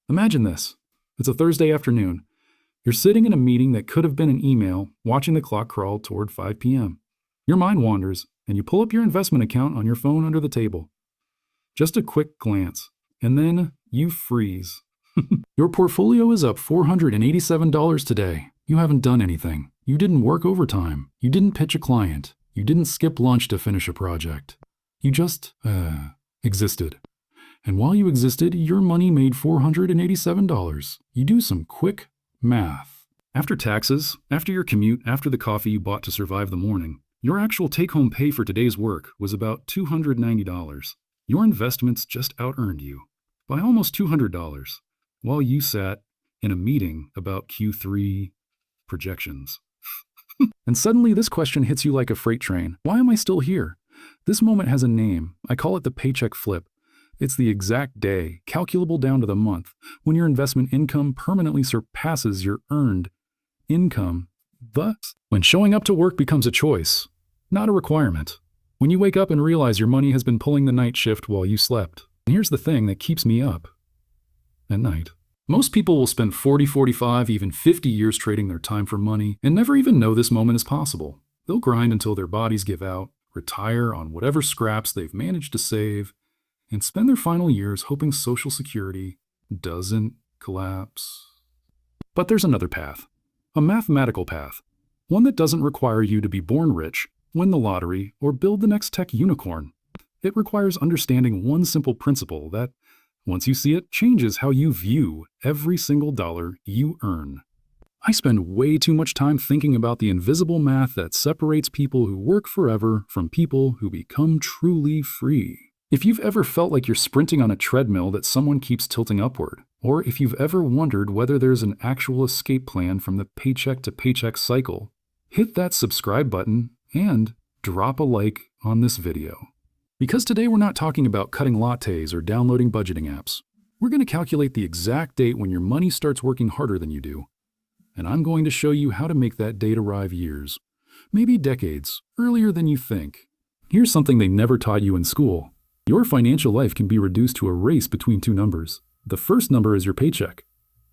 Imagine this. It's a Thursday afternoon. You're sitting in a meeting that could have been an email, watching the clock crawl toward 5 p.m. Your mind wanders, and you pull up your investment account on your phone under the table. Just a quick glance, and then you freeze. Your portfolio is up $487 today. You haven't done anything. You didn't work overtime. You didn't pitch a client. You didn't skip lunch to finish a project. You just, existed. And while you existed, your money made $487. You do some quick math. After taxes, after your commute, after the coffee you bought to survive the morning, your actual take-home pay for today's work was about $290. Your investments just out-earned you by almost $200 while you sat in a meeting about Q3 projections. And suddenly this question hits you like a freight train. Why am I still here? This moment has a name. I call it the paycheck flip. It's the exact day, calculable down to the month, when your investment income permanently surpasses your earned income. Thus, when showing up to work becomes a choice, not a requirement. When you wake up and realize your money has been pulling the night shift while you slept. And here's the thing that keeps me up at night. Most people will spend 40, 45, even 50 years trading their time for money and never even know this moment is possible. They'll grind until their bodies give out, retire on whatever scraps they've managed to save, and spend their final years hoping Social Security doesn't collapse. But there's another path, a mathematical path, one that doesn't require you to be born rich, win the lottery, or build the next tech unicorn. It requires understanding one simple principle that, once you see it, changes how you view every single dollar you earn. I spend way too much time thinking about the invisible math that separates people who work forever from people who become truly free. If you've ever felt like you're sprinting on a treadmill that someone keeps tilting upward, or if you've ever wondered whether there's an actual escape plan from the paycheck to paycheck cycle, hit that subscribe button and drop a like on this video. Because today we're not talking about cutting lattes or downloading budgeting apps. We're going to calculate the exact date when your money starts working harder than you do. And I'm going to show you how to make that date arrive years, maybe decades, earlier than you think. Here's something they never taught you in school. Your financial life can be reduced to a race between two numbers. The first number is your paycheck,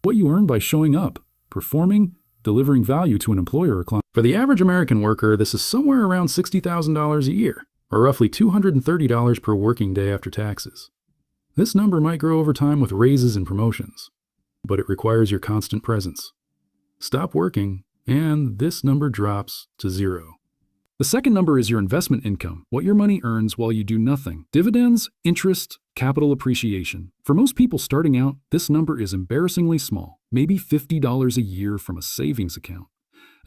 what you earn by showing up, performing, delivering value to an employer or client. For the average American worker, this is somewhere around $60,000 a year, or roughly $230 per working day after taxes. This number might grow over time with raises and promotions, but it requires your constant presence. Stop working, and this number drops to zero. The second number is your investment income, what your money earns while you do nothing. Dividends, interest, capital appreciation. For most people starting out, this number is embarrassingly small, maybe $50 a year from a savings account.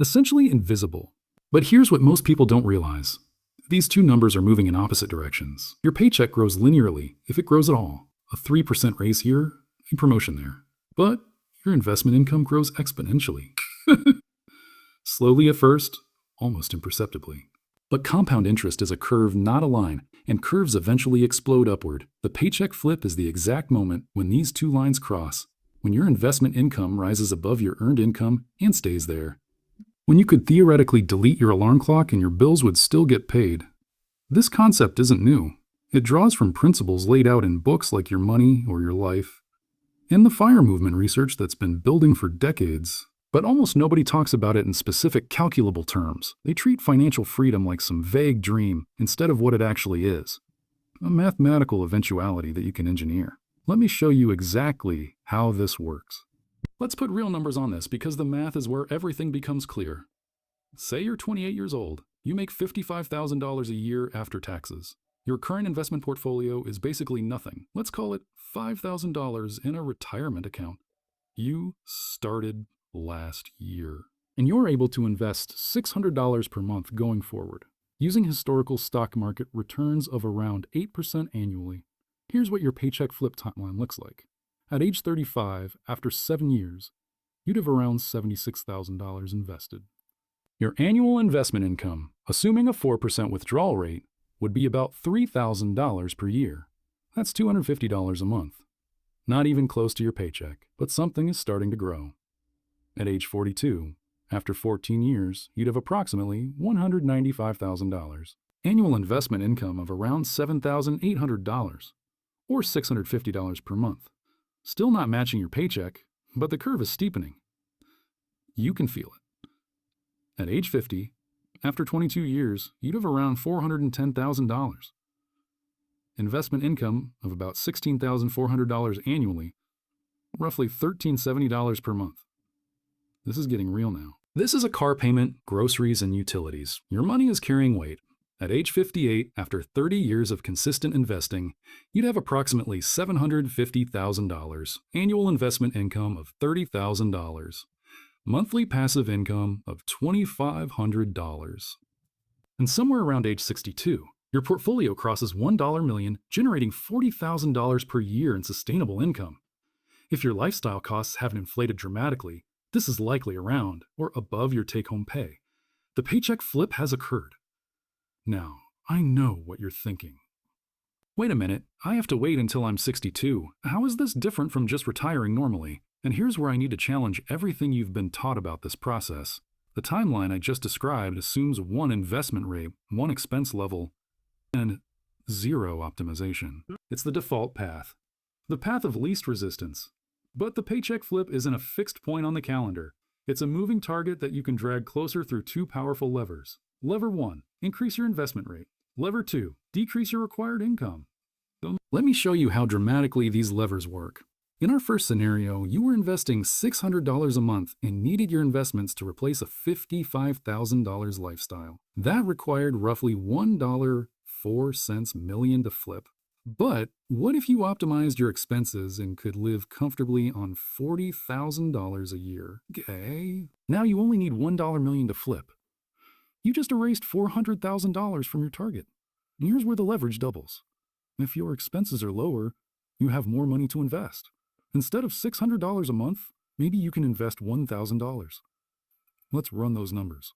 Essentially invisible. But here's what most people don't realize. These two numbers are moving in opposite directions. Your paycheck grows linearly, if it grows at all. A 3% raise here, a promotion there. But your investment income grows exponentially. Slowly at first, almost imperceptibly. But compound interest is a curve, not a line, and curves eventually explode upward. The paycheck flip is the exact moment when these two lines cross, when your investment income rises above your earned income and stays there. When you could theoretically delete your alarm clock and your bills would still get paid. This concept isn't new. It draws from principles laid out in books like Your Money or Your Life, and the FIRE movement research that's been building for decades. But almost nobody talks about it in specific calculable terms. They treat financial freedom like some vague dream instead of what it actually is. A mathematical eventuality that you can engineer. Let me show you exactly how this works. Let's put real numbers on this because the math is where everything becomes clear. Say you're 28 years old. You make $55,000 a year after taxes. Your current investment portfolio is basically nothing. Let's call it $5,000 in a retirement account. You started last year, and you're able to invest $600 per month going forward, using historical stock market returns of around 8% annually. Here's what your paycheck flip timeline looks like. At age 35, after 7 years, you'd have around $76,000 invested. Your annual investment income, assuming a 4% withdrawal rate, would be about $3,000 per year. That's $250 a month. Not even close to your paycheck, but something is starting to grow. At age 42, after 14 years, you'd have approximately $195,000. Annual investment income of around $7,800, or $650 per month. Still not matching your paycheck, but the curve is steepening. You can feel it. At age 50, after 22 years, you'd have around $410,000. Investment income of about $16,400 annually, roughly $1,370 per month. This is getting real now. This is a car payment, groceries, and utilities. Your money is carrying weight. At age 58, after 30 years of consistent investing, you'd have approximately $750,000, annual investment income of $30,000, monthly passive income of $2,500. And somewhere around age 62, your portfolio crosses $1 million, generating $40,000 per year in sustainable income. If your lifestyle costs haven't inflated dramatically, this is likely around or above your take-home pay. The paycheck flip has occurred. Now, I know what you're thinking. Wait a minute, I have to wait until I'm 62. How is this different from just retiring normally? And here's where I need to challenge everything you've been taught about this process. The timeline I just described assumes one investment rate, one expense level, and zero optimization. It's the default path, the path of least resistance. But the paycheck flip isn't a fixed point on the calendar. It's a moving target that you can drag closer through two powerful levers. Lever 1, increase your investment rate. Lever 2, decrease your required income. Let me show you how dramatically these levers work. In our first scenario, you were investing $600 a month and needed your investments to replace a $55,000 lifestyle. That required roughly $1.04 million to flip. But what if you optimized your expenses and could live comfortably on $40,000 a year? Okay. Now you only need $1 million to flip. You just erased $400,000 from your target. And here's where the leverage doubles. If your expenses are lower, you have more money to invest. Instead of $600 a month, maybe you can invest $1,000. Let's run those numbers.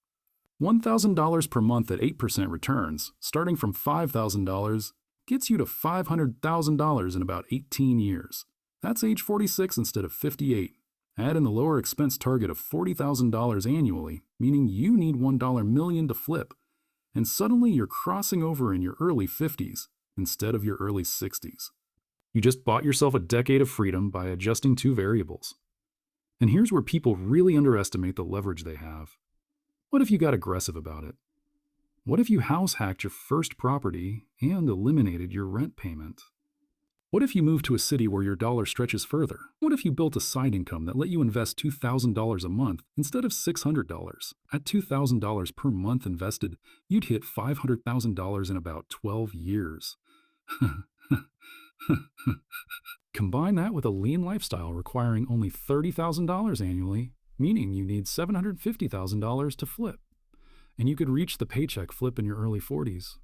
$1,000 per month at 8% returns, starting from $5,000, gets you to $500,000 in about 18 years. That's age 46 instead of 58. Add in the lower expense target of $40,000 annually, meaning you need $1 million to flip, and suddenly you're crossing over in your early 50s instead of your early 60s. You just bought yourself a decade of freedom by adjusting two variables. And here's where people really underestimate the leverage they have. What if you got aggressive about it? What if you house hacked your first property and eliminated your rent payment? What if you moved to a city where your dollar stretches further? What if you built a side income that let you invest $2,000 a month instead of $600? At $2,000 per month invested, you'd hit $500,000 in about 12 years. Combine that with a lean lifestyle requiring only $30,000 annually, meaning you need $750,000 to flip. And you could reach the paycheck flip in your early 40s.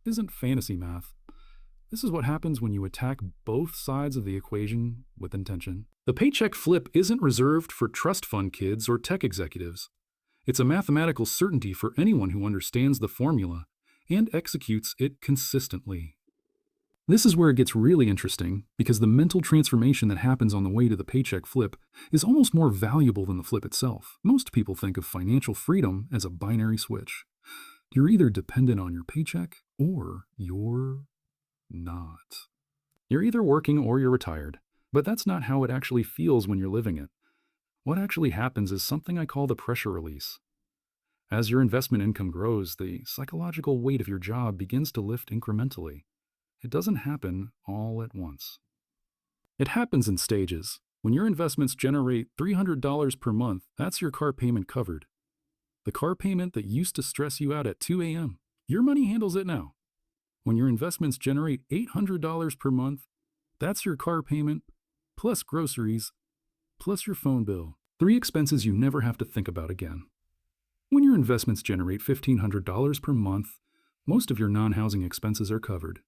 Isn't fantasy math. This is what happens when you attack both sides of the equation with intention. The paycheck flip isn't reserved for trust fund kids or tech executives. It's a mathematical certainty for anyone who understands the formula and executes it consistently. This is where it gets really interesting, because the mental transformation that happens on the way to the paycheck flip is almost more valuable than the flip itself. Most people think of financial freedom as a binary switch. You're either dependent on your paycheck or you're not. You're either working or you're retired, but that's not how it actually feels when you're living it. What actually happens is something I call the pressure release. As your investment income grows, the psychological weight of your job begins to lift incrementally. It doesn't happen all at once. It happens in stages. When your investments generate $300 per month, that's your car payment covered. The car payment that used to stress you out at 2 a.m., your money handles it now. When your investments generate $800 per month, that's your car payment, plus groceries, plus your phone bill. 3 expenses you never have to think about again. When your investments generate $1,500 per month, most of your non-housing expenses are covered.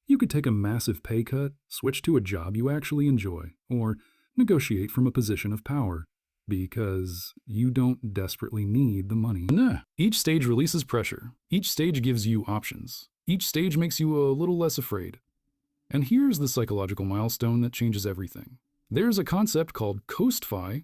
You could take a massive pay cut, switch to a job you actually enjoy, or negotiate from a position of power, because you don't desperately need the money. Each stage releases pressure. Each stage gives you options. Each stage makes you a little less afraid. And here's the psychological milestone that changes everything. There's a concept called Coast-Fi,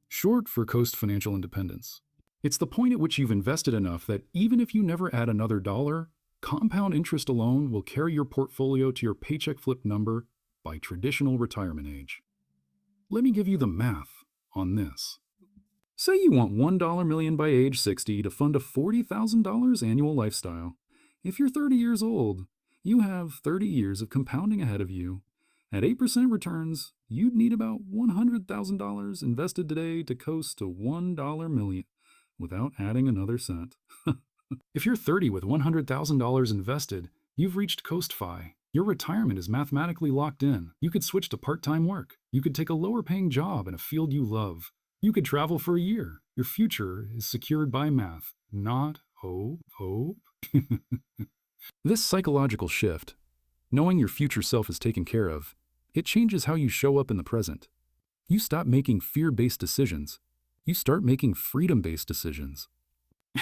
short for Coast Financial Independence. It's the point at which you've invested enough that even if you never add another dollar, compound interest alone will carry your portfolio to your paycheck flip number by traditional retirement age. Let me give you the math on this. Say you want $1 million by age 60 to fund a $40,000 annual lifestyle. If you're 30 years old, you have 30 years of compounding ahead of you. At 8% returns, you'd need about $100,000 invested today to coast to $1 million without adding another cent. If you're 30 with $100,000 invested, you've reached Coast Fi. Your retirement is mathematically locked in. You could switch to part-time work. You could take a lower-paying job in a field you love. You could travel for a year. Your future is secured by math, not hope. This psychological shift, knowing your future self is taken care of, it changes how you show up in the present. You stop making fear-based decisions. You start making freedom-based decisions.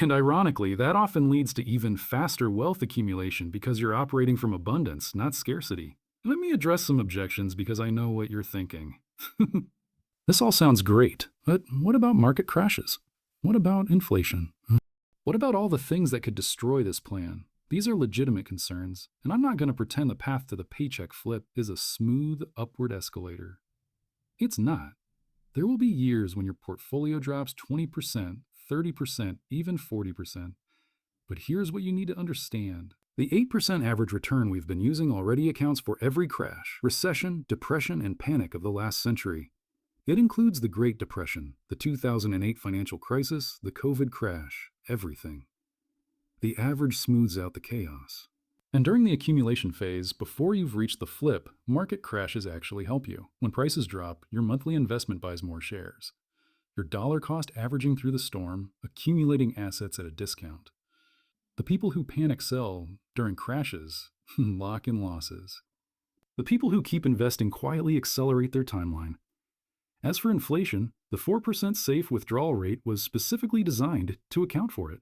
And ironically, that often leads to even faster wealth accumulation because you're operating from abundance, not scarcity. Let me address some objections because I know what you're thinking. This all sounds great, but what about market crashes? What about inflation? What about all the things that could destroy this plan? These are legitimate concerns, and I'm not going to pretend the path to the paycheck flip is a smooth upward escalator. It's not. There will be years when your portfolio drops 20%, 30%, even 40%. But here's what you need to understand. The 8% average return we've been using already accounts for every crash, recession, depression, and panic of the last century. It includes the Great Depression, the 2008 financial crisis, the COVID crash, everything. The average smooths out the chaos. And during the accumulation phase, before you've reached the flip, market crashes actually help you. When prices drop, your monthly investment buys more shares. Your dollar cost averaging through the storm, accumulating assets at a discount. The people who panic sell during crashes lock in losses. The people who keep investing quietly accelerate their timeline. As for inflation, the 4% safe withdrawal rate was specifically designed to account for it.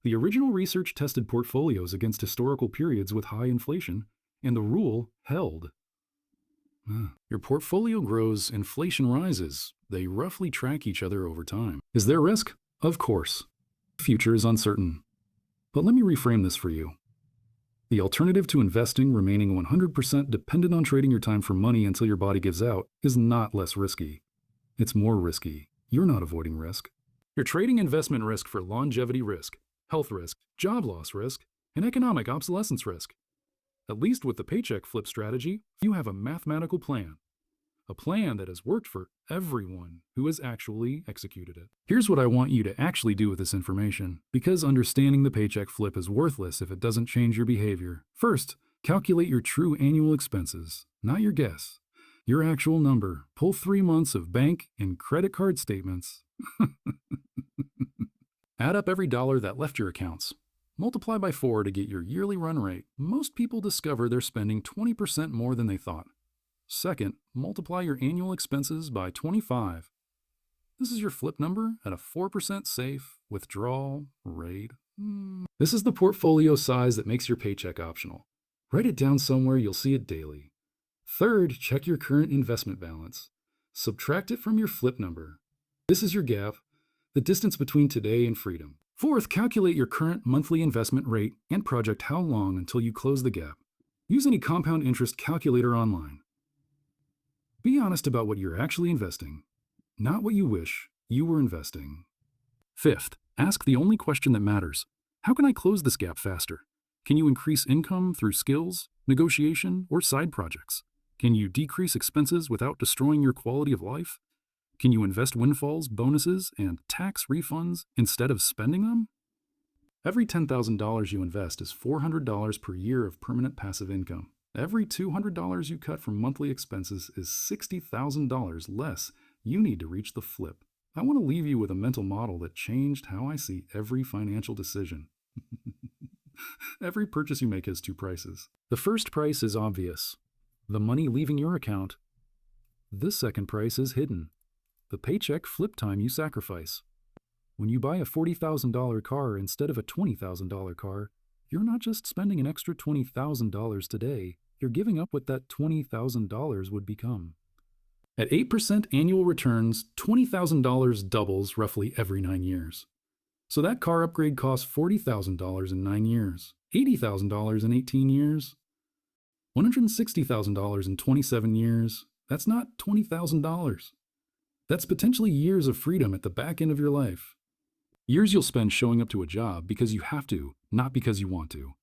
The original research tested portfolios against historical periods with high inflation, and the rule held. Your portfolio grows, inflation rises. They roughly track each other over time. Is there risk? Of course. The future is uncertain. But let me reframe this for you. The alternative to investing, remaining 100% dependent on trading your time for money until your body gives out, is not less risky. It's more risky. You're not avoiding risk. You're trading investment risk for longevity risk, health risk, job loss risk, and economic obsolescence risk. At least with the paycheck flip strategy, you have a mathematical plan. A plan that has worked for everyone who has actually executed it. Here's what I want you to actually do with this information, because understanding the paycheck flip is worthless if it doesn't change your behavior. First, calculate your true annual expenses, not your guess. Your actual number. Pull 3 months of bank and credit card statements. Add up every dollar that left your accounts. Multiply by 4 to get your yearly run rate. Most people discover they're spending 20% more than they thought. Second, multiply your annual expenses by 25. This is your flip number at a 4% safe withdrawal rate. This is the portfolio size that makes your paycheck optional. Write it down somewhere you'll see it daily. Third, check your current investment balance. Subtract it from your flip number. This is your gap, the distance between today and freedom. Fourth, calculate your current monthly investment rate and project how long until you close the gap. Use any compound interest calculator online. Be honest about what you're actually investing, not what you wish you were investing. Fifth, ask the only question that matters. How can I close this gap faster? Can you increase income through skills, negotiation, or side projects? Can you decrease expenses without destroying your quality of life? Can you invest windfalls, bonuses, and tax refunds instead of spending them? Every $10,000 you invest is $400 per year of permanent passive income. Every $200 you cut from monthly expenses is $60,000 less you need to reach the flip. I want to leave you with a mental model that changed how I see every financial decision. Every purchase you make has 2 prices. The first price is obvious. The money leaving your account. The second price is hidden. The paycheck flip time you sacrifice. When you buy a $40,000 car instead of a $20,000 car, you're not just spending an extra $20,000 today, you're giving up what that $20,000 would become. At 8% annual returns, $20,000 doubles roughly every 9 years. So that car upgrade costs $40,000 in 9 years, $80,000 in 18 years, $160,000 in 27 years, That's not $20,000. That's potentially years of freedom at the back end of your life. Years you'll spend showing up to a job because you have to, not because you want to.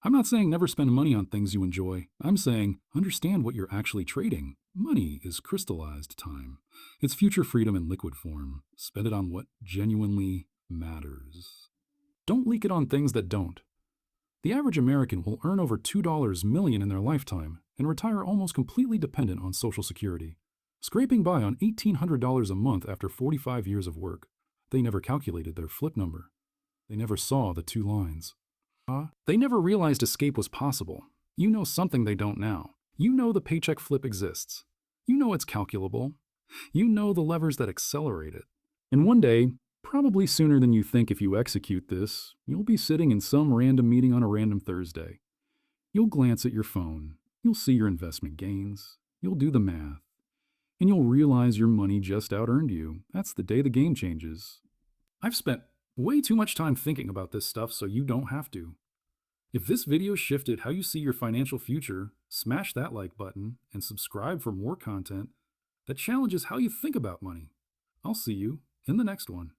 I'm not saying never spend money on things you enjoy. I'm saying understand what you're actually trading. Money is crystallized time. It's future freedom in liquid form. Spend it on what genuinely matters. Don't leak it on things that don't. The average American will earn over $2 million in their lifetime and retire almost completely dependent on Social Security, scraping by on $1,800 a month after 45 years of work. They never calculated their flip number. They never saw the two lines. They never realized escape was possible. You know something they don't now. You know the paycheck flip exists. You know it's calculable. You know the levers that accelerate it. And one day, probably sooner than you think if you execute this, you'll be sitting in some random meeting on a random Thursday. You'll glance at your phone. You'll see your investment gains. You'll do the math. And you'll realize your money just out-earned you. That's the day the game changes. I've spent way too much time thinking about this stuff, so you don't have to. If this video shifted how you see your financial future, smash that like button and subscribe for more content that challenges how you think about money. I'll see you in the next one.